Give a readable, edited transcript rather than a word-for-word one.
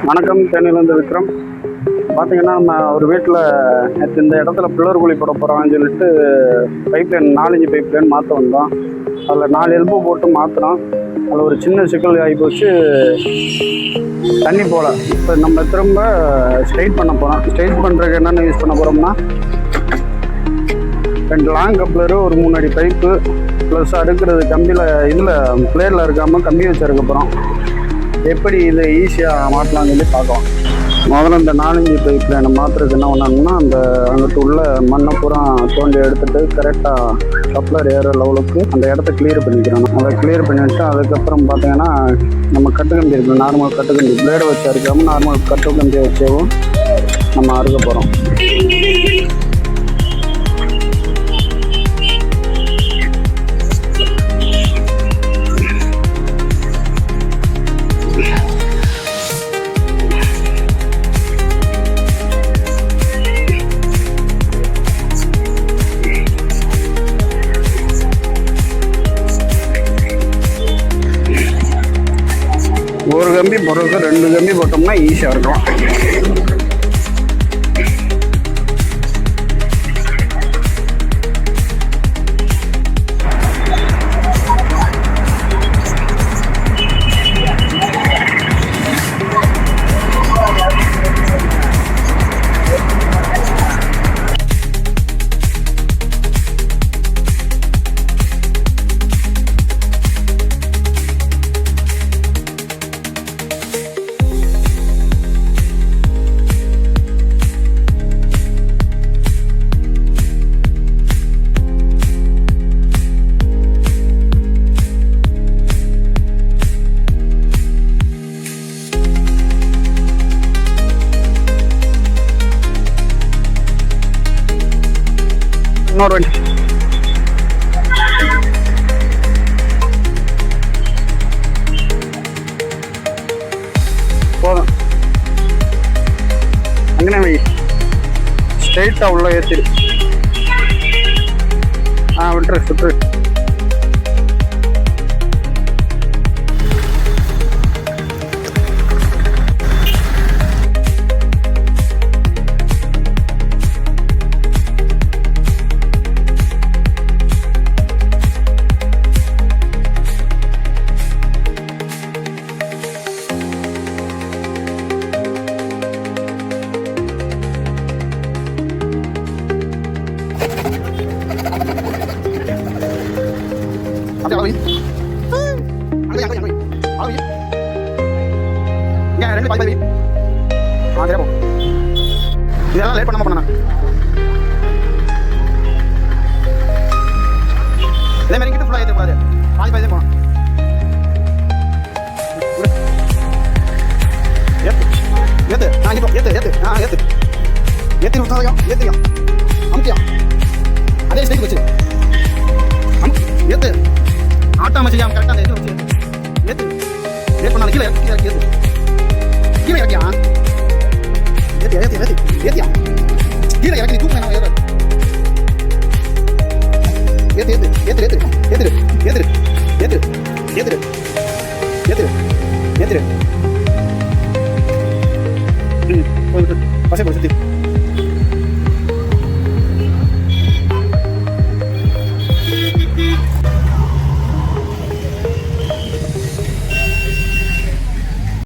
வணக்கம், தேனியிலேருந்து விக்ரம். பார்த்தீங்கன்னா நம்ம ஒரு வீட்டில் நேற்று இந்த இடத்துல பில்லர் குழி போட போகிறோம்னு சொல்லிட்டு பைப் லைன் 4-5 பைப் லைன் மாற்ற வந்தோம். அதில் 4 எல்போ போட்டு மாற்றினோம். அதில் ஒரு சின்ன சிக்கல் ஆகி போச்சு, தண்ணி போகல. இப்போ நம்ம திரும்ப ஸ்ட்ரைட் பண்ண போகிறோம். ஸ்ட்ரைட் பண்ணுறதுக்கு என்னென்ன யூஸ் பண்ண போகிறோம்னா 2 லாங் கப்ளரு, ஒரு 3 அடி பைப்பு, ப்ளஸ் அடுக்கிறது கம்பியில் இதில் பிளேரில் இருக்காமல் கம்பி வச்சு இருக்க போகிறோம். எப்படி இதை ஈஸியாக மாற்றலாம்னு சொல்லி பார்க்கலாம். முதல்ல இந்த 4-5 பைப் லைனை மாற்றுறதுக்கு என்ன பண்ணணும்னா, அந்த அங்கிட்டு உள்ள மண்ணை பூரா தோண்டி எடுத்துகிட்டு கரெக்டாக கப்ளர் ஏற லெவலுக்கு அந்த இடத்த கிளியர் பண்ணிக்கிறோம். அதை கிளியர் பண்ணிவிட்டு அதுக்கப்புறம் பார்த்தீங்கன்னா நம்ம கட்டுக்கம்பி இருக்குது, நார்மல் கட்டுக்கம்பி, பிளேடை வச்சு அறுக்காமல் நார்மல் கட்டுக்கம்பியை வச்சவும் நம்ம அறுக்க போகிறோம். ஒரு கம்பி போடுறதுக்கு 2 கம்பி போட்டோம்னா ஈஸியாக இருக்கும். இன்னொரு வண்டி போதும். அங்கே வை, ஸ்ட்ரெயிட்டாக உள்ள ஏற்றிடு. விட்டுரு விட்டுரு. இதெல்லாம் லேட் பண்ணாம பண்ணணும். இதே மாதிரி கிட்ட ஃபுல்லாக ஏற்றக்கூடாது, பாதி பாதி போகணும். ஏத்து நான் இப்போ ஏத்து ஏத்து ஏத்து ஏற்றி விட்டாதையும் ஏற்றியும் அமுத்தியா அதே ஸ்டேஜ் வச்சு ஏத்து ஆட்டாம செய்யாம கரெக்டாக அந்த வச்சு ஏத்து லேட் பண்ணாலும் கீழே கீழே ஏத்து கீழே இறக்கியா ஏத்தி ஏத்தி ஏத்தி ஏத்தியா கீழே இறக்கி தூக்கு நான் ஏறு ஏத்து ஏத்து ஏத்து ஏத்து ஏத்து ஏத்து ஏத்து ஏத்து ஏத்து ஏத்து போய் பசை போய் சுத்தி